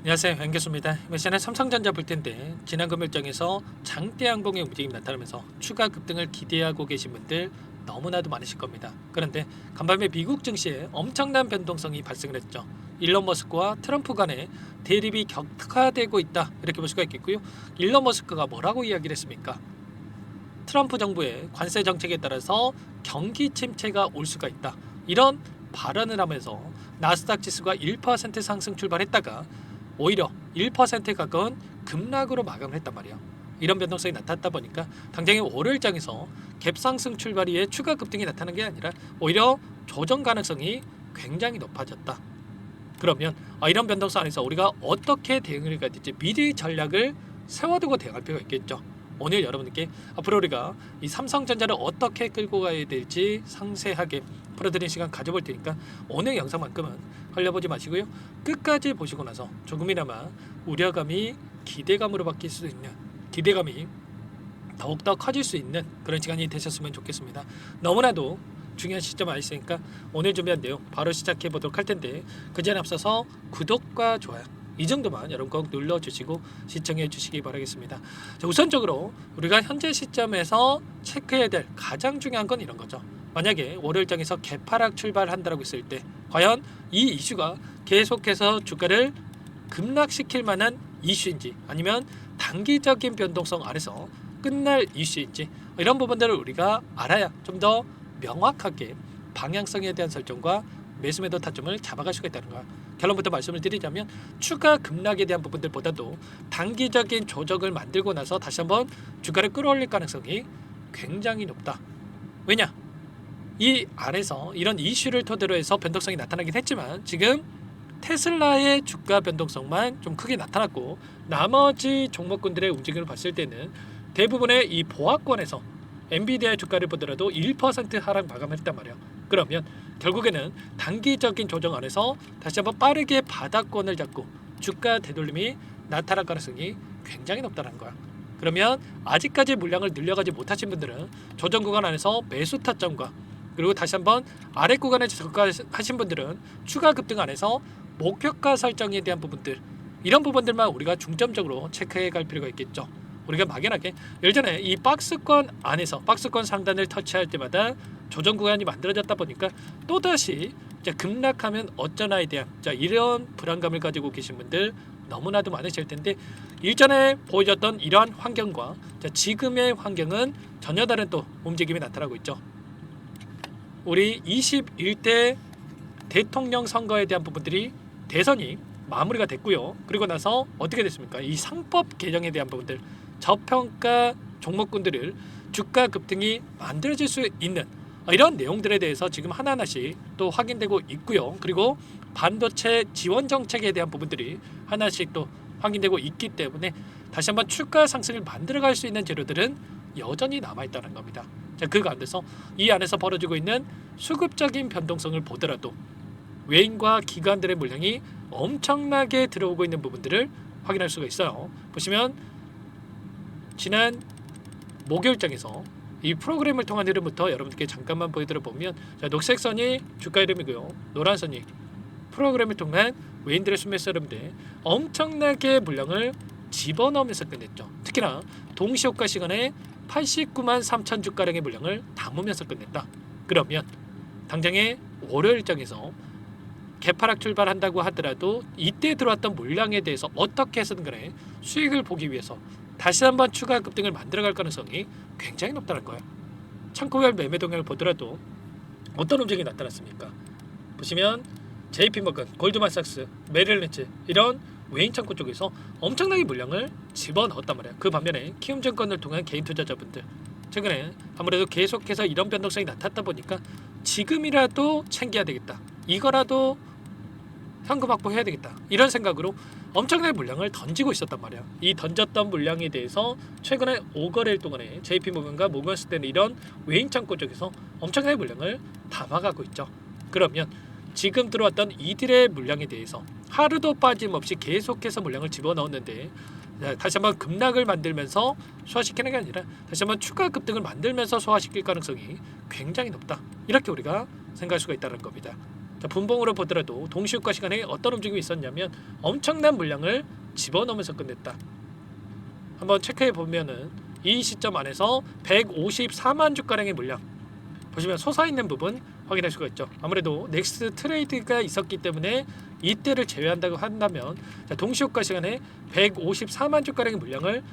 안녕하세요, 연교수입니다. 이번 시간에 삼성전자 볼 텐데 지난 금요일장에서 장대양봉의 움직임이 나타나면서 추가 급등을 기대하고 계신 분들 너무나도 많으실 겁니다. 그런데 간밤에 미국 증시에 엄청난 변동성이 발생을 했죠. 일론 머스크와 트럼프 간의 대립이 격화되고 있다, 이렇게 볼 수가 있겠고요. 일론 머스크가 뭐라고 이야기를 했습니까? 트럼프 정부의 관세 정책에 따라서 경기 침체가 올 수가 있다, 이런 발언을 하면서 나스닥 지수가 1% 상승 출발했다가 오히려 1% 가까운 급락으로 마감을 했단 말이에요. 이런 변동성이 나타났다 보니까 당장의 월요일장에서 갭상승 출발 이후에 추가 급등이 나타난 게 아니라 오히려 조정 가능성이 굉장히 높아졌다. 그러면 이런 변동성 안에서 우리가 어떻게 대응을 해야 될지 미리 전략을 세워두고 대응할 필요가 있겠죠. 오늘 여러분께 앞으로 우리가 이 삼성전자를 어떻게 끌고 가야 될지 상세하게 풀어드리는 시간 가져볼 테니까 오늘 영상만큼은 흘려보지 마시고요. 끝까지 보시고 나서 조금이나마 우려감이 기대감으로 바뀔 수 있는, 기대감이 더욱더 커질 수 있는 그런 시간이 되셨으면 좋겠습니다. 너무나도 중요한 시점 아니시니까 오늘 준비한 내용 바로 시작해 보도록 할 텐데, 그 전에 앞서서 구독과 좋아요 이 정도만 여러분 꼭 눌러주시고 시청해 주시기 바라겠습니다. 자, 우선적으로 우리가 현재 시점에서 체크해야 될 가장 중요한 건 이런 거죠. 만약에 월요일장에서 개파락 출발한다고 했을 때 과연 이 이슈가 계속해서 주가를 급락시킬 만한 이슈인지, 아니면 단기적인 변동성 아래서 끝날 이슈인지, 이런 부분들을 우리가 알아야 좀 더 명확하게 방향성에 대한 설정과 매수매도 타점을 잡아갈 수가 있다는 거야. 결론부터 말씀을 드리자면 추가 급락에 대한 부분들보다도 단기적인 조정을 만들고 나서 다시 한번 주가를 끌어올릴 가능성이 굉장히 높다. 왜냐? 이 안에서 이런 이슈를 토대로 해서 변동성이 나타나긴 했지만 지금 테슬라의 주가 변동성만 좀 크게 나타났고, 나머지 종목군들의 움직임을 봤을 때는 대부분의 이 보합권에서 엔비디아의 주가를 보더라도 1% 하락 마감했단 말이야. 그러면 결국에는 단기적인 조정 안에서 다시 한번 빠르게 바닥권을 잡고 주가 되돌림이 나타날 가능성이 굉장히 높다는 거야. 그러면 아직까지 물량을 늘려가지 못하신 분들은 조정 구간 안에서 매수 타점과, 그리고 다시 한번 아래 구간에 저가하신 분들은 추가 급등 안에서 목표가 설정에 대한 부분들, 이런 부분들만 우리가 중점적으로 체크해 갈 필요가 있겠죠. 우리가 막연하게 예전에 이 박스권 안에서 박스권 상단을 터치할 때마다 조정 구간이 만들어졌다 보니까 또다시 급락하면 어쩌나에 대한 이런 불안감을 가지고 계신 분들 너무나도 많으실 텐데, 일전에 보여줬던 이러한 환경과 지금의 환경은 전혀 다른 또 움직임이 나타나고 있죠. 우리 21대 대통령 선거에 대한 부분들이 대선이 마무리가 됐고요. 그리고 나서 어떻게 됐습니까? 이 상법 개정에 대한 부분들, 저평가 종목군들을 주가 급등이 만들어질 수 있는 이런 내용들에 대해서 지금 하나하나씩 또 확인되고 있고요. 그리고 반도체 지원 정책에 대한 부분들이 하나씩 또 확인되고 있기 때문에 다시 한번 주가 상승을 만들어갈 수 있는 재료들은 여전히 남아있다는 겁니다. 자, 그 가운데서 이 안에서 벌어지고 있는 수급적인 변동성을 보더라도 외인과 기관들의 물량이 엄청나게 들어오고 있는 부분들을 확인할 수가 있어요. 보시면 지난 목요일장에서 이 프로그램을 통한 흐름부터 여러분들께 잠깐만 보여드려 보면, 녹색 선이 주가 흐름이고요, 노란 선이 프로그램을 통한 외인들의 순매수 흐름인데 엄청나게 물량을 집어넣으면서 끝냈죠. 특히나 동시효과 시간에 89만 3천 주가량의 물량을 담으면서 끝냈다. 그러면 당장의 월요일장에서 개파락 출발한다고 하더라도 이때 들어왔던 물량에 대해서 어떻게 해서든 간에 수익을 보기 위해서 다시 한번 추가 급등을 만들어갈 가능성이 굉장히 높다는 거예요. 창고별 매매 동향을 보더라도 어떤 움직임이 나타났습니까? 보시면 JP모건, 골드만삭스, 메릴린치, 이런 외인 창고 쪽에서 엄청나게 물량을 집어넣었단 말이야. 그 반면에 키움증권을 통한 개인 투자자분들, 최근에 아무래도 계속해서 이런 변동성이 나타났다 보니까 지금이라도 챙겨야 되겠다, 이거라도 현금 확보해야 되겠다, 이런 생각으로 엄청나게 물량을 던지고 있었단 말이야. 이 던졌던 물량에 대해서 최근에 5거래일 동안에 JP모건과 모건스탠리 이런 외인 창고 쪽에서 엄청나게 물량을 담아가고 있죠. 그러면 지금 들어왔던 이들의 물량에 대해서 하루도 빠짐없이 계속해서 물량을 집어넣었는데 다시 한번 급락을 만들면서 소화시키는 게 아니라 다시 한번 추가 급등을 만들면서 소화시킬 가능성이 굉장히 높다, 이렇게 우리가 생각할 수가 있다는 겁니다. 자, 분봉으로 보더라도 동시효과 시간에 어떤 움직임이 있었냐면 엄청난 물량을 집어넣으면서 끝냈다. 한번 체크해 보면은 이 시점 안에서 154만 주가량의 물량 보시면 솟아있는 부분 확인할 수가 있죠. 아무래도 넥스트 트레이드가 있었기 때문에 이때를 제외한다고 한다면 자, 동시효과 시간에 154만 주가량의 물량을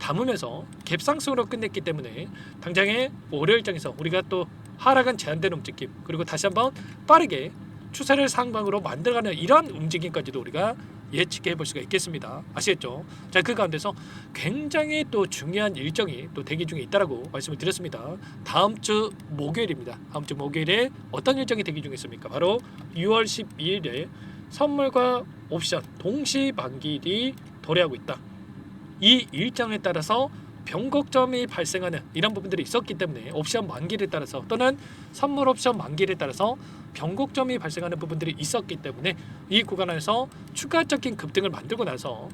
담으면서 갭상승으로 끝냈기 때문에 당장의 월요일 장에서 우리가 또 하락은 제한되는 움직임 그리고 다시 한번 빠르게 추세를 상방으로 만들어가는 이런 움직임까지도 우리가 예측해 볼 수가 있겠습니다. 아시겠죠? 자, 그 가운데서 굉장히 또 중요한 일정이 또 대기 중에 있다라고 말씀을 드렸습니다. 다음 주 목요일입니다. 다음 주 목요일에 어떤 일정이 대기 중에 있습니까? 바로 6월 12일에 선물과 옵션 동시 만기일이 도래하고 있다. 이 일정에 따라서 변곡점이 발생하는 이런 부분들이 있었기 때문에 옵션 만기를 따라서 또는 선물 옵션 만기를 따라서 변곡점이 발생하는 부분들이 있었기 때문에 이 구간에서 추가적인 급등을 만들고 나서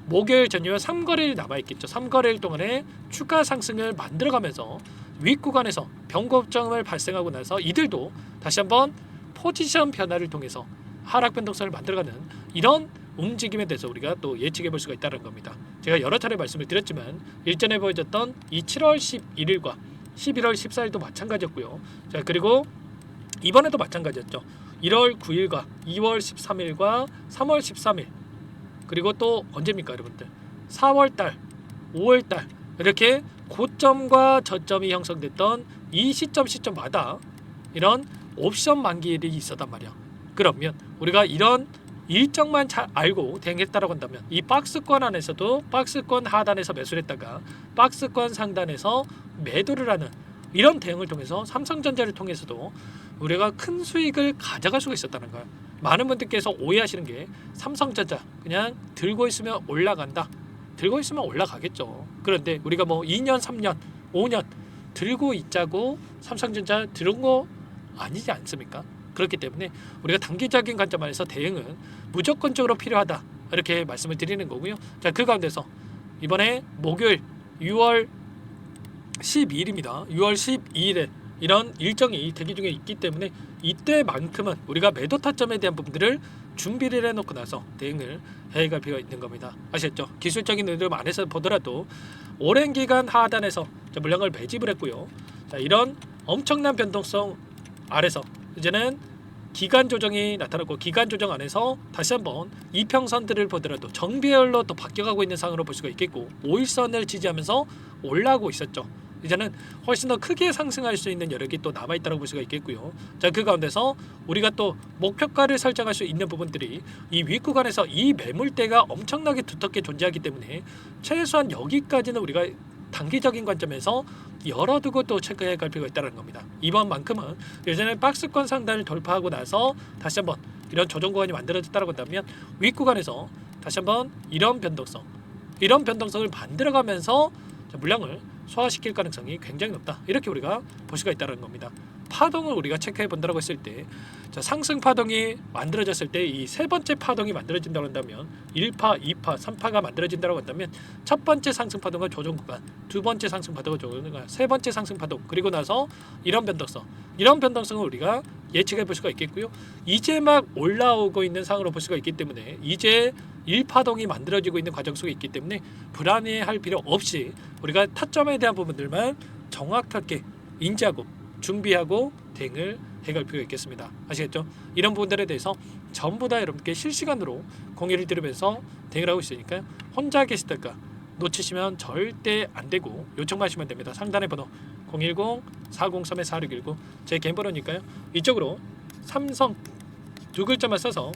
목요일 전후에 3거래일 남아있겠죠. 3거래일 동안에 추가 상승을 만들어가면서 윗 구간에서 변곡점을 발생하고 나서 이들도 다시 한번 포지션 변화를 통해서 하락 변동성을 만들어가는 이런 움직임에 대해서 우리가 또 예측해 볼 수가 있다는 겁니다. 제가 여러 차례 말씀을 드렸지만 일전에 보여줬던 이 7월 11일과 11월 14일도 마찬가지였고요. 자, 그리고 이번에도 마찬가지였죠. 1월 9일과 2월 13일과 3월 13일 그리고 또 언제입니까 여러분들? 4월달, 5월달 이렇게 고점과 저점이 형성됐던 이 시점마다 이런 옵션 만기일이 있었단 말이야. 그러면 우리가 이런 일정만 잘 알고 대응했다라고 한다면 이 박스권 안에서도 박스권 하단에서 매수를 했다가 박스권 상단에서 매도를 하는 이런 대응을 통해서 삼성전자를 통해서도 우리가 큰 수익을 가져갈 수가 있었다는 거예요. 많은 분들께서 오해하시는 게 삼성전자 그냥 들고 있으면 올라간다. 들고 있으면 올라가겠죠. 그런데 우리가 뭐 2년, 3년, 5년 들고 있자고 삼성전자 들은 거 아니지 않습니까? 그렇기 때문에 우리가 단기적인 관점에서 대응은 무조건적으로 필요하다 이렇게 말씀을 드리는 거고요. 자, 그 가운데서 이번에 목요일 6월 12일입니다. 6월 12일에 이런 일정이 대기 중에 있기 때문에 이때만큼은 우리가 매도 타점에 대한 부분들을 준비를 해놓고 나서 대응을 해갈 필요가 있는 겁니다. 아시겠죠? 기술적인 흐름 안에서 보더라도 오랜 기간 하단에서 물량을 매집을 했고요. 자, 이런 엄청난 변동성 아래서 이제는 기간 조정이 나타났고 기간 조정 안에서 다시 한번 이평선들을 보더라도 정배열로 또 바뀌어가고 있는 상황으로 볼 수가 있겠고 5일선을 지지하면서 올라오고 있었죠. 이제는 훨씬 더 크게 상승할 수 있는 여력이 또 남아있다고 볼 수가 있겠고요. 자, 그 가운데서 우리가 또 목표가를 설정할 수 있는 부분들이 이 윗구간에서 이 매물대가 엄청나게 두텁게 존재하기 때문에 최소한 여기까지는 우리가 단기적인 관점에서 열어두고 또 체크해 갈 필요가 있다는 겁니다. 이번만큼은 예전에 박스권 상단을 돌파하고 나서 다시 한번 이런 조정 구간이 만들어졌다고 한다면 윗구간에서 다시 한번 이런 변동성을 만들어가면서 물량을 소화시킬 가능성이 굉장히 높다. 이렇게 우리가 볼 수가 있다는 겁니다. 파동을 우리가 체크해 본다고 했을 때 상승 파동이 만들어졌을 때 이 세 번째 파동이 만들어진다고 한다면 1파, 2파, 3파가 만들어진다고 한다면 첫 번째 상승 파동은 조정 구간, 두 번째 상승 파동은 조정 구간, 세 번째 상승 파동 그리고 나서 이런 변동성을 우리가 예측해 볼 수가 있겠고요. 이제 막 올라오고 있는 상황으로 볼 수가 있기 때문에 이제 1파동이 만들어지고 있는 과정 속에 있기 때문에 불안해할 필요 없이 우리가 타점에 대한 부분들만 정확하게 인지하고 준비하고 대응을 해갈 필요가 있겠습니다. 아시겠죠? 이런 부분들에 대해서 전부 다 여러분께 실시간으로 공유를 드리면서 대응을 하고 있으니까요. 혼자 계시다가 놓치시면 절대 안 되고 요청만 하시면 됩니다. 상단의 번호 010-403-4619 제 개인 번호니까요. 이쪽으로 삼성 두 글자만 써서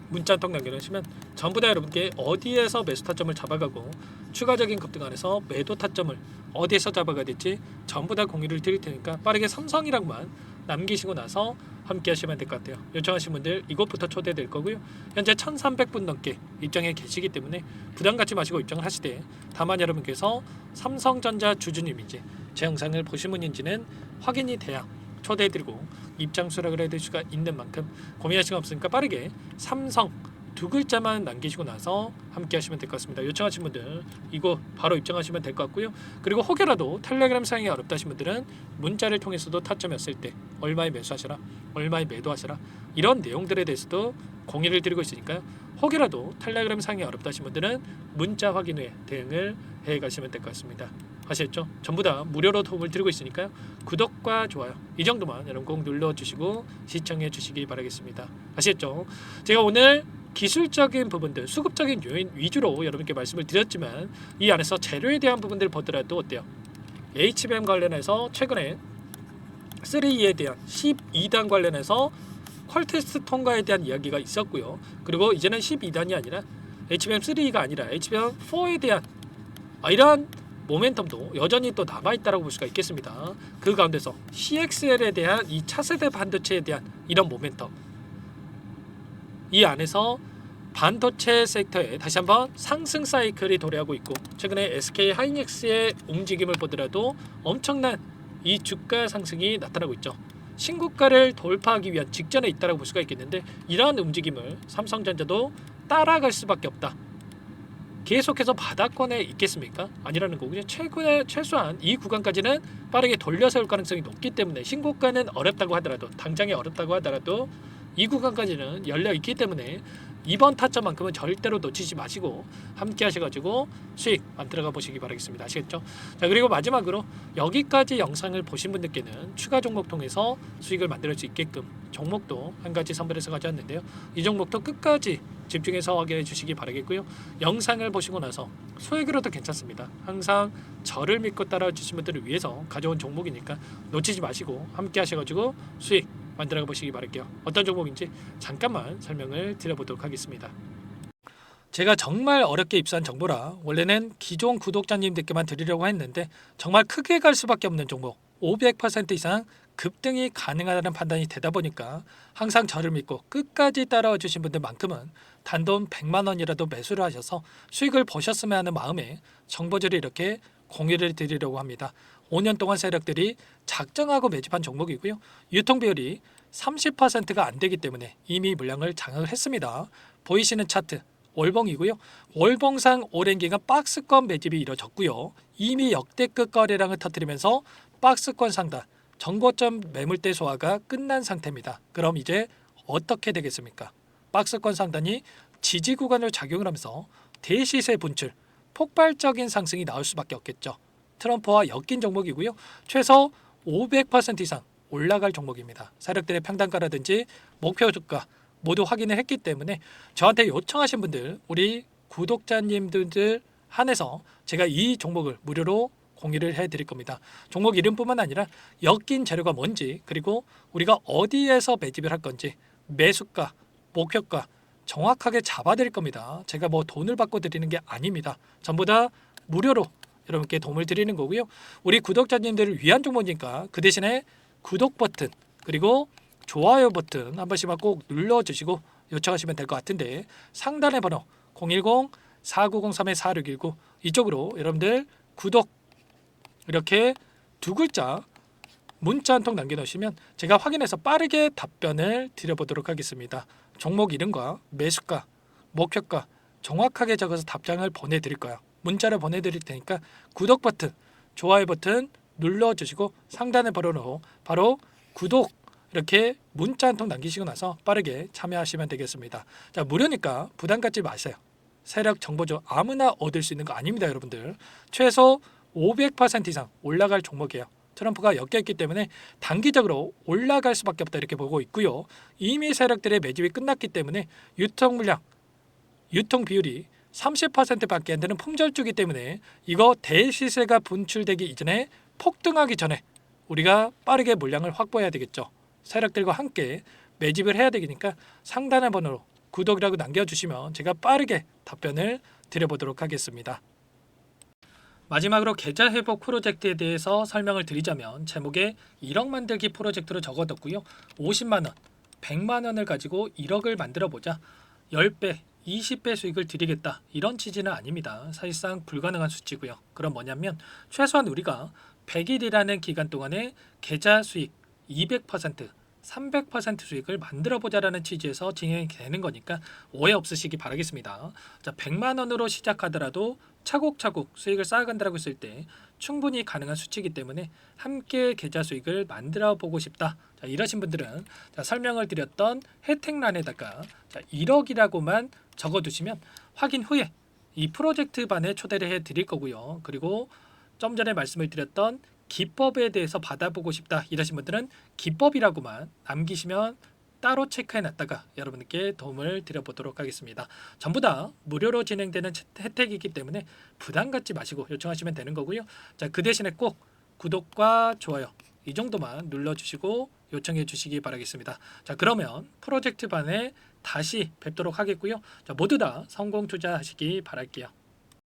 문자 한 통 남겨주시면 전부 다 여러분께 어디에서 매수 타점을 잡아가고 추가적인 급등 안에서 매도 타점을 어디에서 잡아가야 될지 전부 다 공유를 드릴 테니까 빠르게 삼성이랑만 남기시고 나서 함께 하시면 될 것 같아요. 요청하신 분들 이곳부터 초대될 거고요. 현재 1300분 넘게 입장해 계시기 때문에 부담 갖지 마시고 입장을 하시되 다만 여러분께서 삼성전자 주주님인지 제 영상을 보신 분인지는 확인이 돼야 초대해드리고 입장 수락을 해드릴 수가 있는 만큼 고민할 시간 없으니까 빠르게 삼성 두 글자만 남기시고 나서 함께 하시면 될 것 같습니다. 요청하신 분들 이거 바로 입장하시면 될 것 같고요. 그리고 혹여라도 텔레그램 사용이 어렵다 하신 분들은 문자를 통해서도 타점이었을 때 얼마에 매수하시라, 얼마에 매도하시라 이런 내용들에 대해서도 공유를 드리고 있으니까요. 혹여라도 텔레그램 사용이 어렵다 하신 분들은 문자 확인 후에 대응을 해 가시면 될 것 같습니다. 아시겠죠? 전부 다 무료로 도움을 드리고 있으니까요. 구독과 좋아요 이 정도만 여러분 꼭 눌러주시고 시청해 주시기 바라겠습니다. 아시겠죠? 제가 오늘 기술적인 부분들, 수급적인 요인 위주로 여러분께 말씀을 드렸지만 이 안에서 재료에 대한 부분들을 보더라도 어때요? HBM 관련해서 최근에 3E에 대한 12단 관련해서 퀄테스트 통과에 대한 이야기가 있었고요. 그리고 이제는 12단이 아니라 HBM3가 아니라 HBM4에 대한 이러한 모멘텀도 여전히 또 남아있다고 볼 수가 있겠습니다. 그 가운데서 CXL에 대한 이 차세대 반도체에 대한 이런 모멘텀, 이 안에서 반도체 섹터에 다시 한번 상승 사이클이 도래하고 있고 최근에 SK 하이닉스의 움직임을 보더라도 엄청난 이 주가 상승이 나타나고 있죠. 신고가를 돌파하기 위한 직전에 있다고 볼 수가 있겠는데 이러한 움직임을 삼성전자도 따라갈 수밖에 없다. 계속해서 바닥권에 있겠습니까? 아니라는 거고요. 최소한 이 구간까지는 빠르게 돌려세울 가능성이 높기 때문에 신고가는 어렵다고 하더라도 당장에 어렵다고 하더라도 이 구간까지는 열려 있기 때문에 이번 타점만큼은 절대로 놓치지 마시고 함께 하셔가지고 수익 만들어가 보시기 바라겠습니다. 아시겠죠? 자, 그리고 마지막으로 여기까지 영상을 보신 분들께는 추가 종목 통해서 수익을 만들 수 있게끔 종목도 한 가지 선별해서 가져왔는데요. 이 종목도 끝까지 집중해서 확인해 주시기 바라겠고요. 영상을 보시고 나서 소액으로도 괜찮습니다. 항상 저를 믿고 따라와 주신 분들을 위해서 가져온 종목이니까 놓치지 마시고 함께 하셔가지고 수익 만들어 보시기 바랄게요. 어떤 종목인지 잠깐만 설명을 드려보도록 하겠습니다. 제가 정말 어렵게 입수한 정보라 원래는 기존 구독자님들께만 드리려고 했는데 정말 크게 갈 수밖에 없는 종목 500% 이상 급등이 가능하다는 판단이 되다 보니까 항상 저를 믿고 끝까지 따라와 주신 분들만큼은 단돈 100만 원이라도 매수를 하셔서 수익을 보셨으면 하는 마음에 정보들을 이렇게 공유를 드리려고 합니다. 5년 동안 세력들이 작정하고 매집한 종목이고요. 유통 비율이 30%가 안 되기 때문에 이미 물량을 장악을 했습니다. 보이시는 차트 월봉이고요. 월봉상 오랜 기간 박스권 매집이 이뤄졌고요. 이미 역대급 거래량을 터뜨리면서 박스권 상단 정고점 매물대 소화가 끝난 상태입니다. 그럼 이제 어떻게 되겠습니까? 박스권 상단이 지지 구간을 작용을 하면서 대시세 분출, 폭발적인 상승이 나올 수밖에 없겠죠. 트럼프와 엮인 종목이고요. 최소 500% 이상 올라갈 종목입니다. 세력들의 평단가라든지 목표 주가 모두 확인을 했기 때문에 저한테 요청하신 분들, 우리 구독자님들 한해서 제가 이 종목을 무료로 공유를 해드릴 겁니다. 종목 이름뿐만 아니라 엮인 재료가 뭔지, 그리고 우리가 어디에서 매집을 할 건지, 매수가, 목표가 정확하게 잡아드릴 겁니다. 제가 뭐 돈을 받고 드리는 게 아닙니다. 전부 다 무료로 여러분께 도움을 드리는 거고요. 우리 구독자님들을 위한 종목이니까 그 대신에 구독 버튼 그리고 좋아요 버튼 한 번씩만 꼭 눌러주시고 요청하시면 될 것 같은데 상단의 번호 010-4903-4619 이쪽으로 여러분들 구독 이렇게 두 글자 문자 한 통 남겨놓으시면 제가 확인해서 빠르게 답변을 드려보도록 하겠습니다. 종목 이름과 매수가, 목표가 정확하게 적어서 답장을 보내드릴 거예요. 문자를 보내드릴 테니까 구독 버튼, 좋아요 버튼 눌러주시고 상단의 번호로 바로 구독 이렇게 문자 한 통 남기시고 나서 빠르게 참여하시면 되겠습니다. 자, 무료니까 부담 갖지 마세요. 세력 정보죠. 아무나 얻을 수 있는 거 아닙니다, 여러분들. 최소 500% 이상 올라갈 종목이에요. 트럼프가 엮여있기 때문에 단기적으로 올라갈 수밖에 없다 이렇게 보고 있고요. 이미 세력들의 매집이 끝났기 때문에 유통 물량, 유통 비율이 30%밖에 안 되는 품절주기 때문에 이거 대시세가 분출되기 이전에 폭등하기 전에 우리가 빠르게 물량을 확보해야 되겠죠. 세력들과 함께 매집을 해야 되니까 상단의 번호로 구독이라고 남겨주시면 제가 빠르게 답변을 드려보도록 하겠습니다. 마지막으로 계좌 회복 프로젝트에 대해서 설명을 드리자면 제목에 1억 만들기 프로젝트로 적어뒀고요. 50만 원, 100만 원을 가지고 1억을 만들어보자 10배, 20배 수익을 드리겠다 이런 취지는 아닙니다. 사실상 불가능한 수치고요. 그럼 뭐냐면 최소한 우리가 100일이라는 기간 동안에 계좌 수익 200%, 300% 수익을 만들어 보자라는 취지에서 진행이 되는 거니까 오해 없으시기 바라겠습니다. 자, 100만 원으로 시작하더라도 차곡차곡 수익을 쌓아간다고 했을 때 충분히 가능한 수치이기 때문에 함께 계좌 수익을 만들어 보고 싶다. 자, 이러신 분들은 자, 설명을 드렸던 혜택란에다가 자, 1억이라고만 적어두시면 확인 후에 이 프로젝트 반에 초대를 해 드릴 거고요. 그리고 좀 전에 말씀을 드렸던 기법에 대해서 받아보고 싶다 이러신 분들은 기법이라고만 남기시면 따로 체크해 놨다가 여러분께 도움을 드려보도록 하겠습니다. 전부 다 무료로 진행되는 혜택이기 때문에 부담 갖지 마시고 요청하시면 되는 거고요. 자, 그 대신에 꼭 구독과 좋아요 이 정도만 눌러주시고 요청해 주시기 바라겠습니다. 자, 그러면 프로젝트 반에 다시 뵙도록 하겠고요. 자, 모두 다 성공 투자하시기 바랄게요.